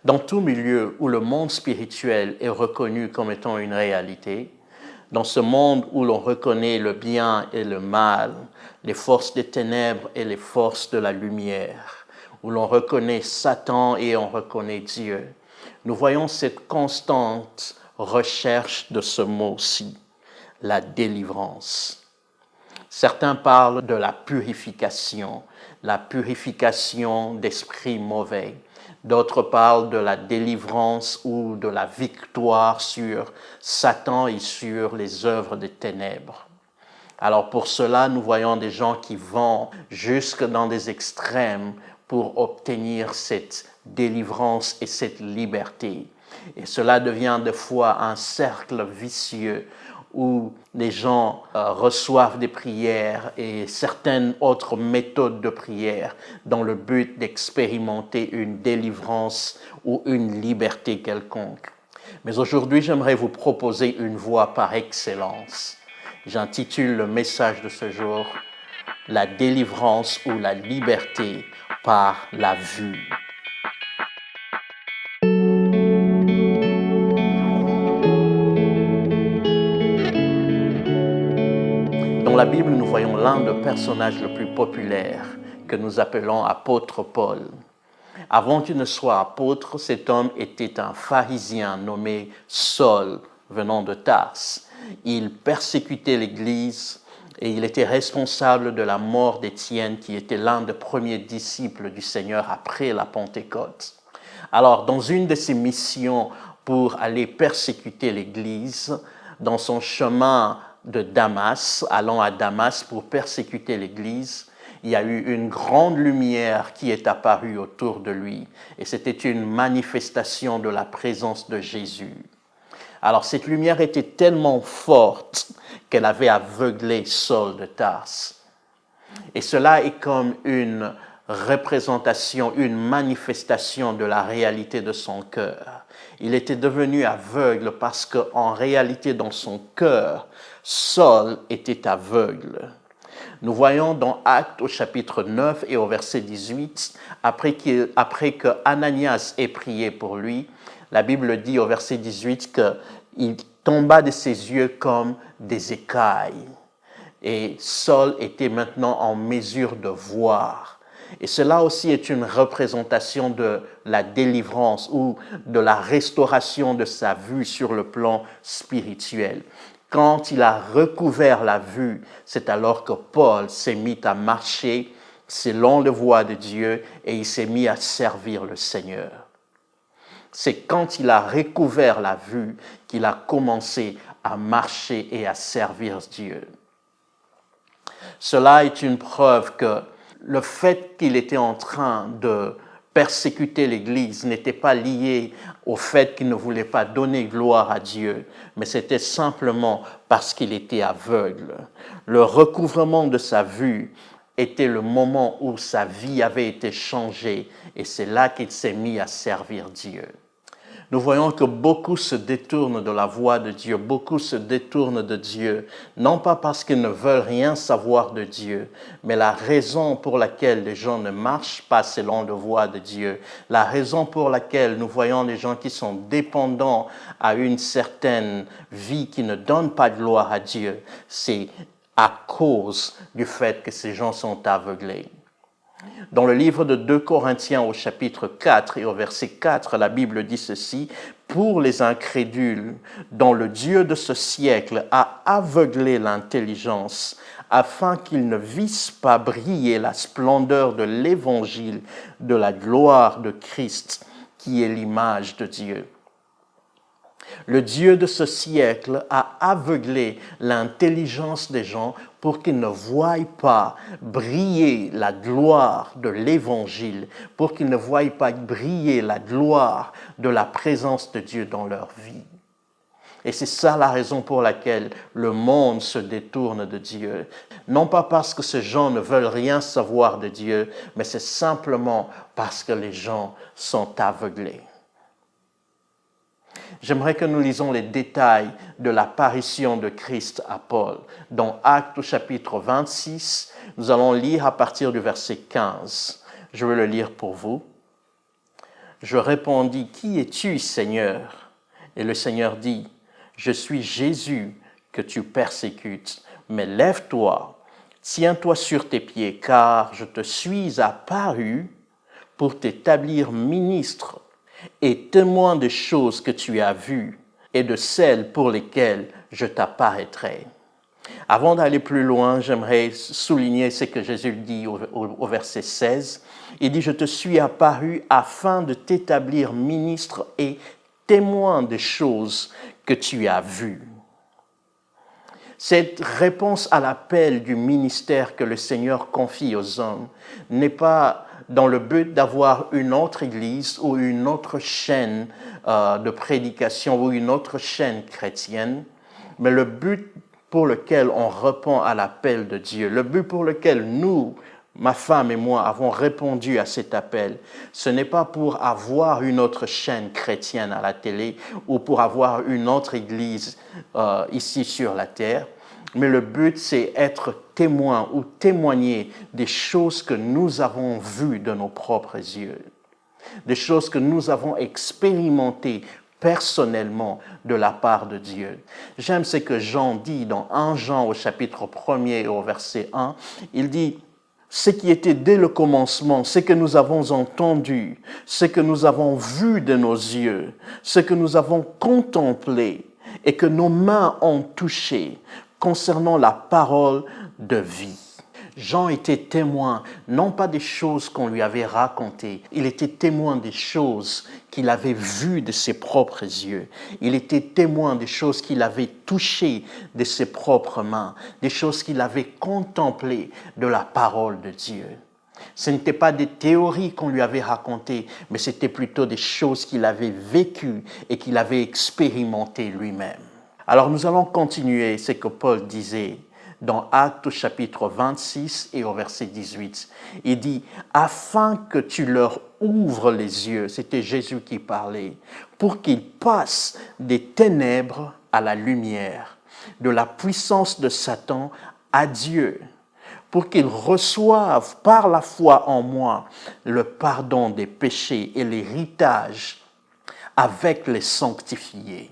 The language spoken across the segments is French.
Dans tout milieu où le monde spirituel est reconnu comme étant une réalité, dans ce monde où l'on reconnaît le bien et le mal, les forces des ténèbres et les forces de la lumière, où l'on reconnaît Satan et on reconnaît Dieu, nous voyons cette constante recherche de ce mot-ci, la délivrance. Certains parlent de la purification d'esprits mauvais. D'autres parlent de la délivrance ou de la victoire sur Satan et sur les œuvres des ténèbres. Alors pour cela, nous voyons des gens qui vont jusque dans des extrêmes pour obtenir cette délivrance et cette liberté. Et cela devient des fois un cercle vicieux où les gens reçoivent des prières et certaines autres méthodes de prière dans le but d'expérimenter une délivrance ou une liberté quelconque. Mais aujourd'hui, j'aimerais vous proposer une voie par excellence. J'intitule le message de ce jour « La délivrance ou la liberté par la vue ». Dans la Bible, nous voyons l'un des personnages les plus populaires que nous appelons apôtre Paul. Avant qu'il ne soit apôtre, cet homme était un pharisien nommé Saul, venant de Tarse. Il persécutait l'Église et il était responsable de la mort d'Étienne, qui était l'un des premiers disciples du Seigneur après la Pentecôte. Alors, dans une de ses missions pour aller persécuter l'Église, dans son chemin de Damas, allant à Damas pour persécuter l'Église, il y a eu une grande lumière qui est apparue autour de lui. Et c'était une manifestation de la présence de Jésus. Alors cette lumière était tellement forte qu'elle avait aveuglé Saul de Tarse. Et cela est comme une représentation, une manifestation de la réalité de son cœur. Il était devenu aveugle parce qu'en réalité, dans son cœur, Saul était aveugle. Nous voyons dans Actes au chapitre 9 et au verset 18, après que Ananias ait prié pour lui, la Bible dit au verset 18 qu'il tomba de ses yeux comme des écailles. Et Saul était maintenant en mesure de voir. Et cela aussi est une représentation de la délivrance ou de la restauration de sa vue sur le plan spirituel. Quand il a recouvert la vue, c'est alors que Paul s'est mis à marcher selon la voie de Dieu et il s'est mis à servir le Seigneur. C'est quand il a recouvert la vue qu'il a commencé à marcher et à servir Dieu. Cela est une preuve que le fait qu'il était en train de persécuter l'Église n'était pas lié au fait qu'il ne voulait pas donner gloire à Dieu, mais c'était simplement parce qu'il était aveugle. Le recouvrement de sa vue était le moment où sa vie avait été changée et c'est là qu'il s'est mis à servir Dieu. Nous voyons que beaucoup se détournent de la voie de Dieu, beaucoup se détournent de Dieu, non pas parce qu'ils ne veulent rien savoir de Dieu, mais la raison pour laquelle les gens ne marchent pas selon la voie de Dieu, la raison pour laquelle nous voyons des gens qui sont dépendants à une certaine vie qui ne donne pas de gloire à Dieu, c'est à cause du fait que ces gens sont aveuglés. Dans le livre de 2 Corinthiens au chapitre 4 et au verset 4, la Bible dit ceci: « Pour les incrédules, dont le Dieu de ce siècle a aveuglé l'intelligence, afin qu'ils ne vissent pas briller la splendeur de l'évangile de la gloire de Christ, qui est l'image de Dieu. » Le Dieu de ce siècle a aveuglé l'intelligence des gens pour qu'ils ne voient pas briller la gloire de l'Évangile, pour qu'ils ne voient pas briller la gloire de la présence de Dieu dans leur vie. Et c'est ça la raison pour laquelle le monde se détourne de Dieu. Non pas parce que ces gens ne veulent rien savoir de Dieu, mais c'est simplement parce que les gens sont aveuglés. J'aimerais que nous lisons les détails de l'apparition de Christ à Paul. Dans Actes au chapitre 26, nous allons lire à partir du verset 15. Je vais le lire pour vous. Je répondis, qui es-tu, Seigneur? Et le Seigneur dit, je suis Jésus que tu persécutes, mais lève-toi, tiens-toi sur tes pieds, car je te suis apparu pour t'établir ministre et témoin des choses que tu as vues et de celles pour lesquelles je t'apparaîtrai. Avant d'aller plus loin, j'aimerais souligner ce que Jésus dit au verset 16. Il dit, je te suis apparu afin de t'établir ministre et témoin des choses que tu as vues. Cette réponse à l'appel du ministère que le Seigneur confie aux hommes n'est pas dans le but d'avoir une autre église ou une autre chaîne de prédication ou une autre chaîne chrétienne, mais le but pour lequel on répond à l'appel de Dieu, le but pour lequel nous, ma femme et moi, avons répondu à cet appel, ce n'est pas pour avoir une autre chaîne chrétienne à la télé ou pour avoir une autre église ici sur la terre, mais le but, c'est être témoin ou témoigner des choses que nous avons vues de nos propres yeux, des choses que nous avons expérimentées personnellement de la part de Dieu. J'aime ce que Jean dit dans 1 Jean au chapitre 1er et au verset 1. Il dit, ce qui était dès le commencement, ce que nous avons entendu, ce que nous avons vu de nos yeux, ce que nous avons contemplé et que nos mains ont touché concernant la parole de vie. Jean était témoin, non pas des choses qu'on lui avait racontées, il était témoin des choses qu'il avait vues de ses propres yeux. Il était témoin des choses qu'il avait touchées de ses propres mains, des choses qu'il avait contemplées de la parole de Dieu. Ce n'étaient pas des théories qu'on lui avait racontées, mais c'était plutôt des choses qu'il avait vécues et qu'il avait expérimentées lui-même. Alors nous allons continuer ce que Paul disait dans Actes au chapitre 26 et au verset 18. Il dit, afin que tu leur ouvres les yeux, c'était Jésus qui parlait, pour qu'ils passent des ténèbres à la lumière, de la puissance de Satan à Dieu, pour qu'ils reçoivent par la foi en moi le pardon des péchés et l'héritage avec les sanctifiés.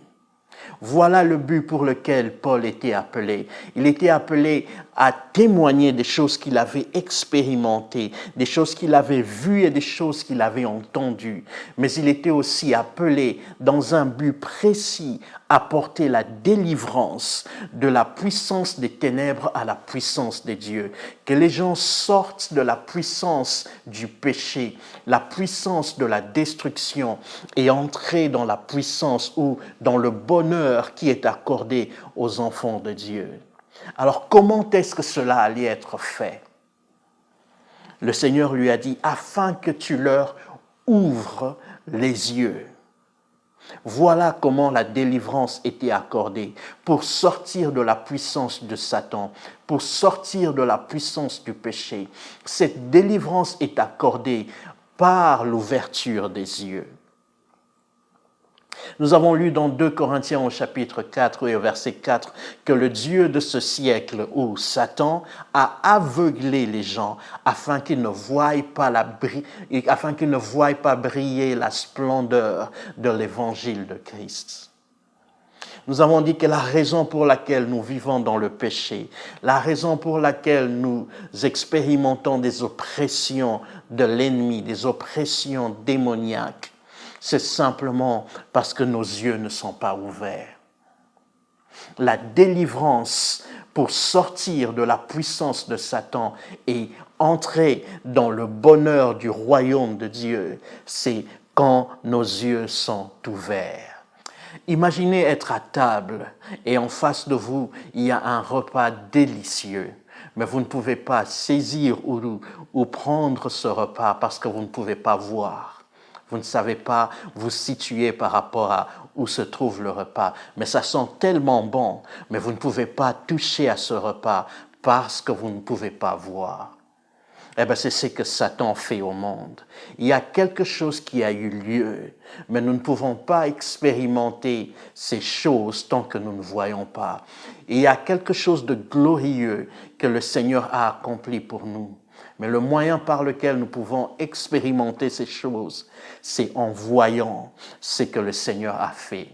Voilà le but pour lequel Paul était appelé. Il était appelé à témoigner des choses qu'il avait expérimentées, des choses qu'il avait vues et des choses qu'il avait entendues. Mais il était aussi appelé dans un but précis à porter la délivrance de la puissance des ténèbres à la puissance de Dieu. Que les gens sortent de la puissance du péché, la puissance de la destruction et entrer dans la puissance ou dans le bonheur qui est accordé aux enfants de Dieu. Alors comment est-ce que cela allait être fait? Le Seigneur lui a dit, afin que tu leur ouvres les yeux. Voilà comment la délivrance était accordée, pour sortir de la puissance de Satan, pour sortir de la puissance du péché. Cette délivrance est accordée par l'ouverture des yeux. Nous avons lu dans 2 Corinthiens au chapitre 4 et au verset 4 que le Dieu de ce siècle, ou Satan, a aveuglé les gens afin qu'ils ne voient pas briller la splendeur de l'évangile de Christ. Nous avons dit que la raison pour laquelle nous vivons dans le péché, la raison pour laquelle nous expérimentons des oppressions de l'ennemi, des oppressions démoniaques, c'est simplement parce que nos yeux ne sont pas ouverts. La délivrance pour sortir de la puissance de Satan et entrer dans le bonheur du royaume de Dieu, c'est quand nos yeux sont ouverts. Imaginez être à table et en face de vous, il y a un repas délicieux. Mais vous ne pouvez pas saisir ou prendre ce repas parce que vous ne pouvez pas voir. Vous ne savez pas vous situer par rapport à où se trouve le repas. Mais ça sent tellement bon, mais vous ne pouvez pas toucher à ce repas parce que vous ne pouvez pas voir. Eh bien, c'est ce que Satan fait au monde. Il y a quelque chose qui a eu lieu, mais nous ne pouvons pas expérimenter ces choses tant que nous ne voyons pas. Il y a quelque chose de glorieux que le Seigneur a accompli pour nous. Mais le moyen par lequel nous pouvons expérimenter ces choses, c'est en voyant ce que le Seigneur a fait.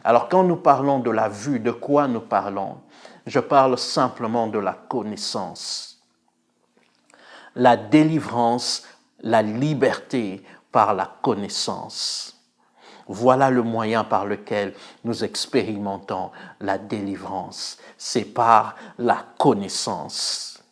Alors quand nous parlons de la vue, de quoi nous parlons? Je parle simplement de la connaissance. La délivrance, la liberté par la connaissance. Voilà le moyen par lequel nous expérimentons la délivrance. C'est par la connaissance.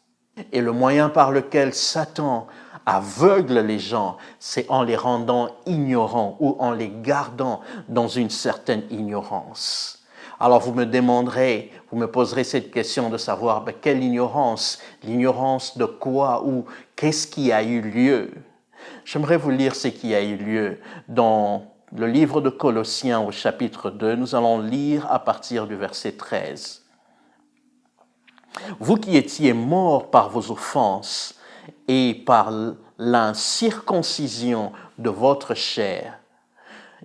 Et le moyen par lequel Satan aveugle les gens, c'est en les rendant ignorants ou en les gardant dans une certaine ignorance. Alors vous me demanderez, vous me poserez cette question de savoir quelle ignorance? L'ignorance de quoi ou qu'est-ce qui a eu lieu? J'aimerais vous lire ce qui a eu lieu dans le livre de Colossiens au chapitre 2. Nous allons lire à partir du verset 13. Vous qui étiez morts par vos offenses et par l'incirconcision de votre chair,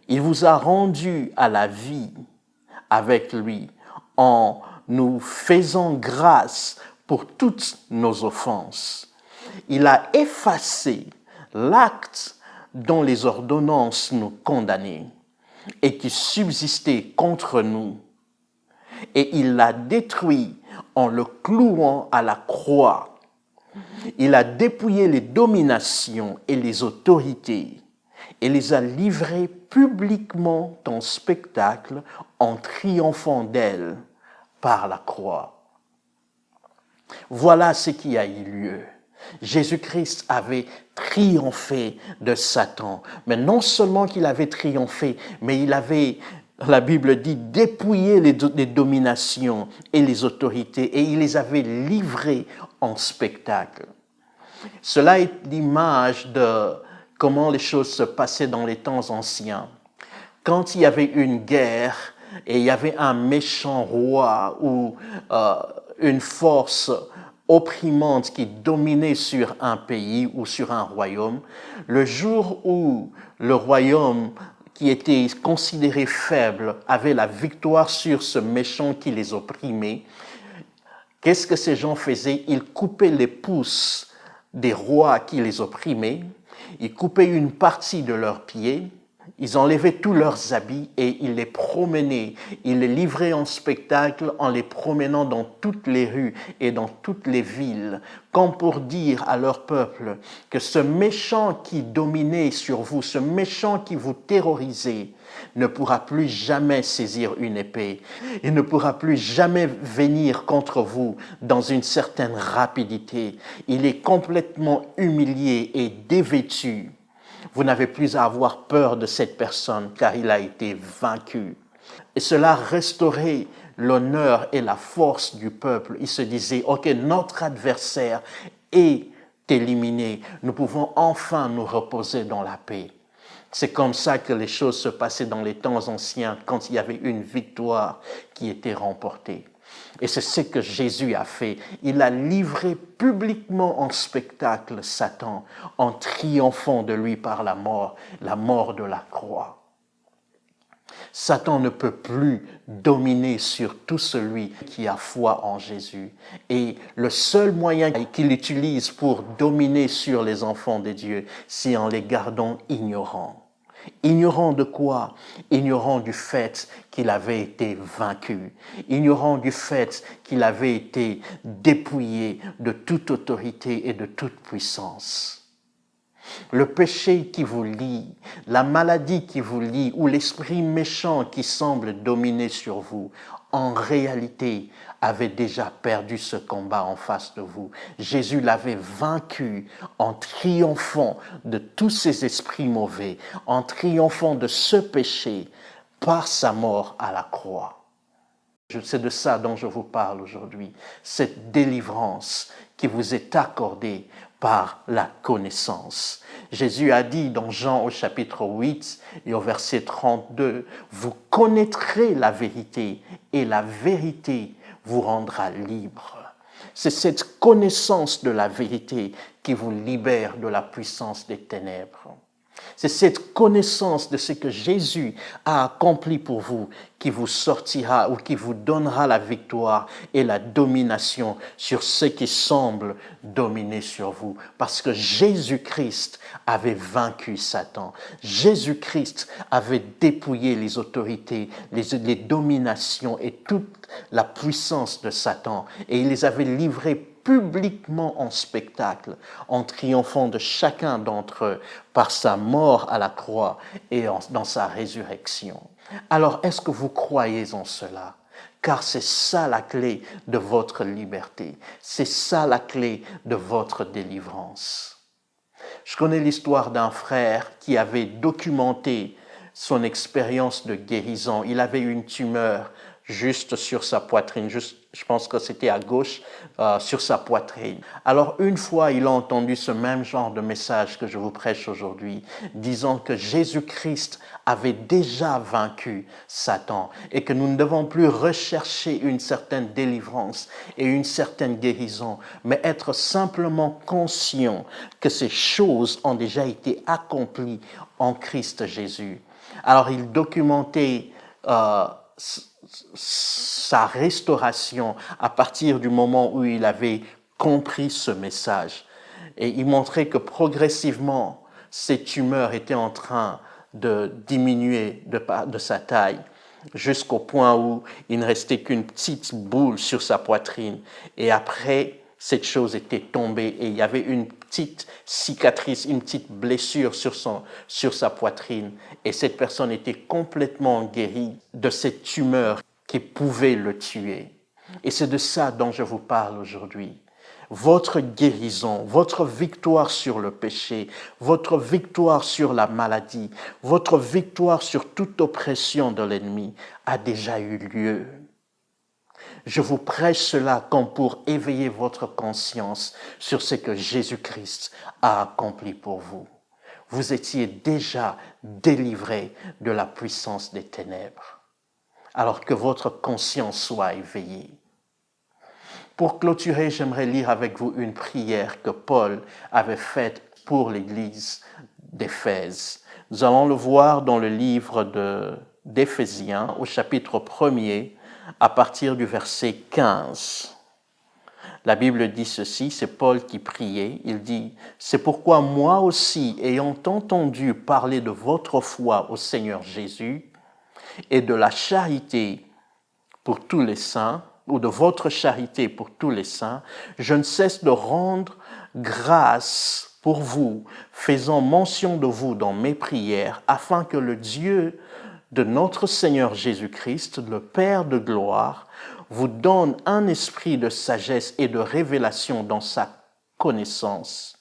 il vous a rendus à la vie avec lui en nous faisant grâce pour toutes nos offenses. Il a effacé l'acte dont les ordonnances nous condamnaient et qui subsistait contre nous, et il l'a détruit en le clouant à la croix. Il a dépouillé les dominations et les autorités et les a livrées publiquement en spectacle en triomphant d'elles par la croix. Voilà ce qui a eu lieu. Jésus-Christ avait triomphé de Satan. Mais non seulement qu'il avait triomphé, mais il avait, la Bible dit, dépouillé les dominations et les autorités et il les avait livrées en spectacle. Cela est l'image de comment les choses se passaient dans les temps anciens. Quand il y avait une guerre et il y avait un méchant roi ou une force opprimante qui dominait sur un pays ou sur un royaume, le jour où le royaume qui était considéré faible avait la victoire sur ce méchant qui les opprimait, qu'est-ce que ces gens faisaient? Ils coupaient les pouces des rois qui les opprimaient, ils coupaient une partie de leurs pieds, ils enlevaient tous leurs habits et ils les promenaient, ils les livraient en spectacle en les promenant dans toutes les rues et dans toutes les villes, comme pour dire à leur peuple que ce méchant qui dominait sur vous, ce méchant qui vous terrorisait, ne pourra plus jamais saisir une épée. Il ne pourra plus jamais venir contre vous dans une certaine rapidité. Il est complètement humilié et dévêtu. Vous n'avez plus à avoir peur de cette personne car il a été vaincu. Et cela restaurait l'honneur et la force du peuple. Il se disait, ok, notre adversaire est éliminé. Nous pouvons enfin nous reposer dans la paix. C'est comme ça que les choses se passaient dans les temps anciens quand il y avait une victoire qui était remportée. Et c'est ce que Jésus a fait. Il a livré publiquement en spectacle Satan en triomphant de lui par la mort de la croix. Satan ne peut plus dominer sur tout celui qui a foi en Jésus. Et le seul moyen qu'il utilise pour dominer sur les enfants de Dieu, c'est en les gardant ignorants. Ignorant de quoi? Ignorant du fait qu'il avait été vaincu. Ignorant du fait qu'il avait été dépouillé de toute autorité et de toute puissance. Le péché qui vous lie, la maladie qui vous lie ou l'esprit méchant qui semble dominer sur vous, en réalité, avait déjà perdu ce combat en face de vous. Jésus l'avait vaincu en triomphant de tous ces esprits mauvais, en triomphant de ce péché par sa mort à la croix. C'est de ça dont je vous parle aujourd'hui, cette délivrance qui vous est accordée par la connaissance. Jésus a dit dans Jean au chapitre 8 et au verset 32, « Vous connaîtrez la vérité et la vérité vous rendra libre. » C'est cette connaissance de la vérité qui vous libère de la puissance des ténèbres. C'est cette connaissance de ce que Jésus a accompli pour vous qui vous sortira ou qui vous donnera la victoire et la domination sur ce qui semble dominer sur vous. Parce que Jésus-Christ avait vaincu Satan. Jésus-Christ avait dépouillé les autorités, les dominations et toute la puissance de Satan. Et il les avait livrés publiquement en spectacle, en triomphant de chacun d'entre eux par sa mort à la croix et dans sa résurrection. Alors, est-ce que vous croyez en cela? Car c'est ça la clé de votre liberté. C'est ça la clé de votre délivrance. Je connais l'histoire d'un frère qui avait documenté son expérience de guérison. Il avait une tumeur juste sur sa poitrine, je pense que c'était à gauche, sur sa poitrine. Alors une fois, il a entendu ce même genre de message que je vous prêche aujourd'hui, disant que Jésus-Christ avait déjà vaincu Satan et que nous ne devons plus rechercher une certaine délivrance et une certaine guérison, mais être simplement conscients que ces choses ont déjà été accomplies en Christ Jésus. Alors il documentait sa restauration à partir du moment où il avait compris ce message. Et il montrait que progressivement, ses tumeurs étaient en train de diminuer de sa taille jusqu'au point où il ne restait qu'une petite boule sur sa poitrine. Et après, cette chose était tombée et il y avait une petite cicatrice, une petite blessure sur sa poitrine. Et cette personne était complètement guérie de cette tumeur qui pouvait le tuer. Et c'est de ça dont je vous parle aujourd'hui. Votre guérison, votre victoire sur le péché, votre victoire sur la maladie, votre victoire sur toute oppression de l'ennemi a déjà eu lieu. Je vous prêche cela comme pour éveiller votre conscience sur ce que Jésus-Christ a accompli pour vous. Vous étiez déjà délivré de la puissance des ténèbres, alors que votre conscience soit éveillée. Pour clôturer, j'aimerais lire avec vous une prière que Paul avait faite pour l'église d'Éphèse. Nous allons le voir dans le livre d'Éphésiens, au chapitre 1er, à partir du verset 15. La Bible dit ceci, c'est Paul qui priait, il dit « C'est pourquoi moi aussi, ayant entendu parler de votre foi au Seigneur Jésus et de la charité pour tous les saints, ou de votre charité pour tous les saints, je ne cesse de rendre grâce pour vous, faisant mention de vous dans mes prières, afin que le Dieu de notre Seigneur Jésus-Christ, le Père de gloire, vous donne un esprit de sagesse et de révélation dans sa connaissance,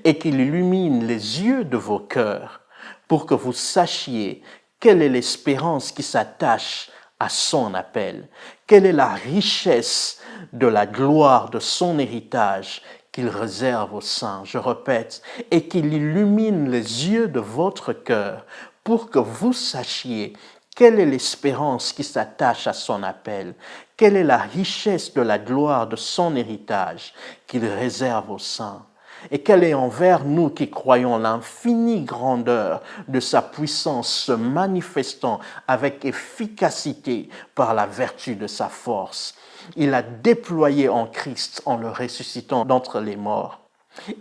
et qu'il illumine les yeux de vos cœurs, pour que vous sachiez quelle est l'espérance qui s'attache à son appel, quelle est la richesse de la gloire de son héritage qu'il réserve aux saints, je répète, et qu'il illumine les yeux de votre cœur pour que vous sachiez quelle est l'espérance qui s'attache à son appel, quelle est la richesse de la gloire de son héritage qu'il réserve aux saints. Et quelle est envers nous qui croyons l'infinie grandeur de sa puissance se manifestant avec efficacité par la vertu de sa force. Il a déployé en Christ en le ressuscitant d'entre les morts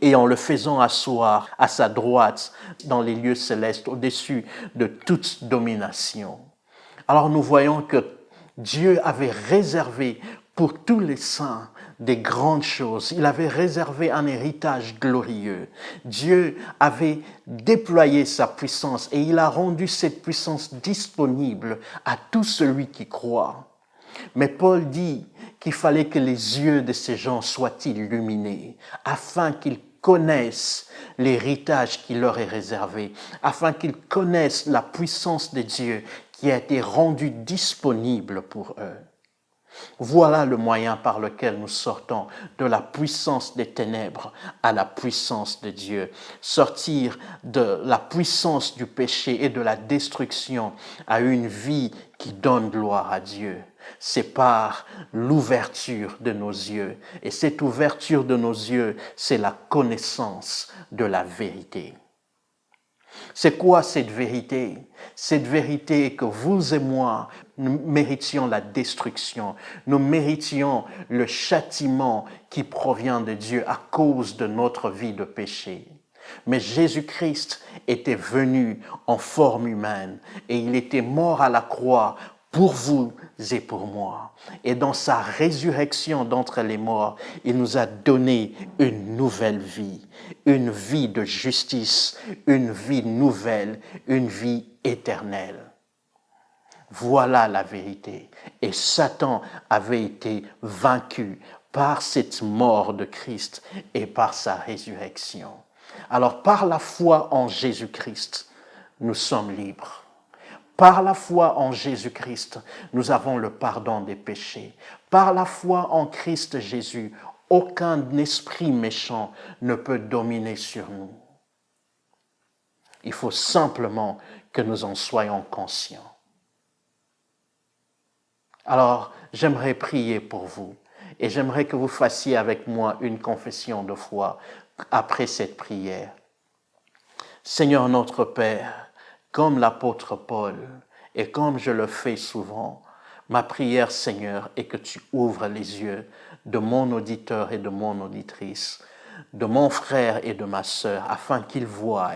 et en le faisant asseoir à sa droite dans les lieux célestes au-dessus de toute domination. Alors nous voyons que Dieu avait réservé pour tous les saints des grandes choses. Il avait réservé un héritage glorieux. Dieu avait déployé sa puissance et il a rendu cette puissance disponible à tout celui qui croit. Mais Paul dit qu'il fallait que les yeux de ces gens soient illuminés afin qu'ils connaissent l'héritage qui leur est réservé, afin qu'ils connaissent la puissance de Dieu qui a été rendue disponible pour eux. Voilà le moyen par lequel nous sortons de la puissance des ténèbres à la puissance de Dieu. Sortir de la puissance du péché et de la destruction à une vie qui donne gloire à Dieu. C'est par l'ouverture de nos yeux. Et cette ouverture de nos yeux, c'est la connaissance de la vérité. C'est quoi cette vérité? Cette vérité est que vous et moi, nous méritions la destruction. Nous méritions le châtiment qui provient de Dieu à cause de notre vie de péché. Mais Jésus-Christ était venu en forme humaine et il était mort à la croix pour vous et pour moi. Et dans sa résurrection d'entre les morts, il nous a donné une nouvelle vie, une vie de justice, une vie nouvelle, une vie éternelle. Voilà la vérité. Et Satan avait été vaincu par cette mort de Christ et par sa résurrection. Alors, par la foi en Jésus-Christ, nous sommes libres. Par la foi en Jésus-Christ, nous avons le pardon des péchés. Par la foi en Christ Jésus, aucun esprit méchant ne peut dominer sur nous. Il faut simplement que nous en soyons conscients. Alors, j'aimerais prier pour vous et j'aimerais que vous fassiez avec moi une confession de foi après cette prière. Seigneur notre Père, comme l'apôtre Paul et comme je le fais souvent, ma prière, Seigneur, est que tu ouvres les yeux de mon auditeur et de mon auditrice, de mon frère et de ma sœur, afin qu'ils voient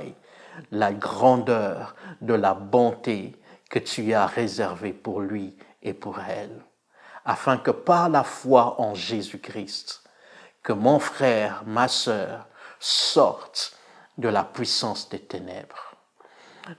la grandeur de la bonté que tu as réservée pour lui et pour elle, afin que par la foi en Jésus-Christ, que mon frère, ma sœur, sortent de la puissance des ténèbres.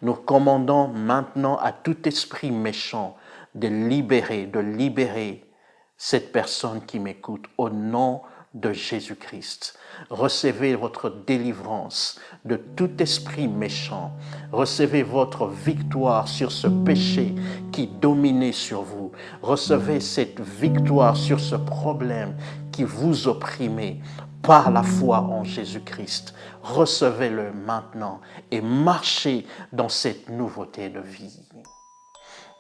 Nous commandons maintenant à tout esprit méchant de libérer cette personne qui m'écoute au nom de Jésus-Christ. Recevez votre délivrance de tout esprit méchant. Recevez votre victoire sur ce péché qui dominait sur vous. Recevez cette victoire sur ce problème qui vous opprimait par la foi en Jésus-Christ. Recevez-le maintenant et marchez dans cette nouveauté de vie.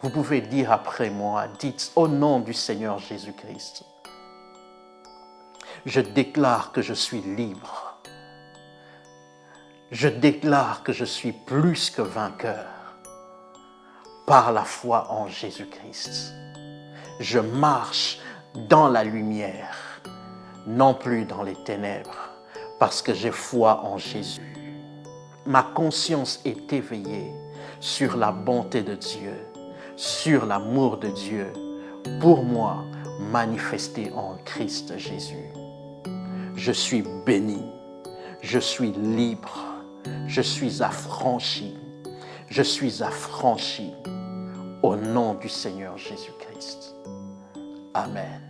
Vous pouvez dire après moi, dites au nom du Seigneur Jésus-Christ, je déclare que je suis libre. Je déclare que je suis plus que vainqueur par la foi en Jésus-Christ. Je marche dans la lumière, non plus dans les ténèbres, parce que j'ai foi en Jésus. Ma conscience est éveillée sur la bonté de Dieu, sur l'amour de Dieu, pour moi, manifesté en Christ Jésus. Je suis béni, je suis libre, je suis affranchi au nom du Seigneur Jésus-Christ. Amen.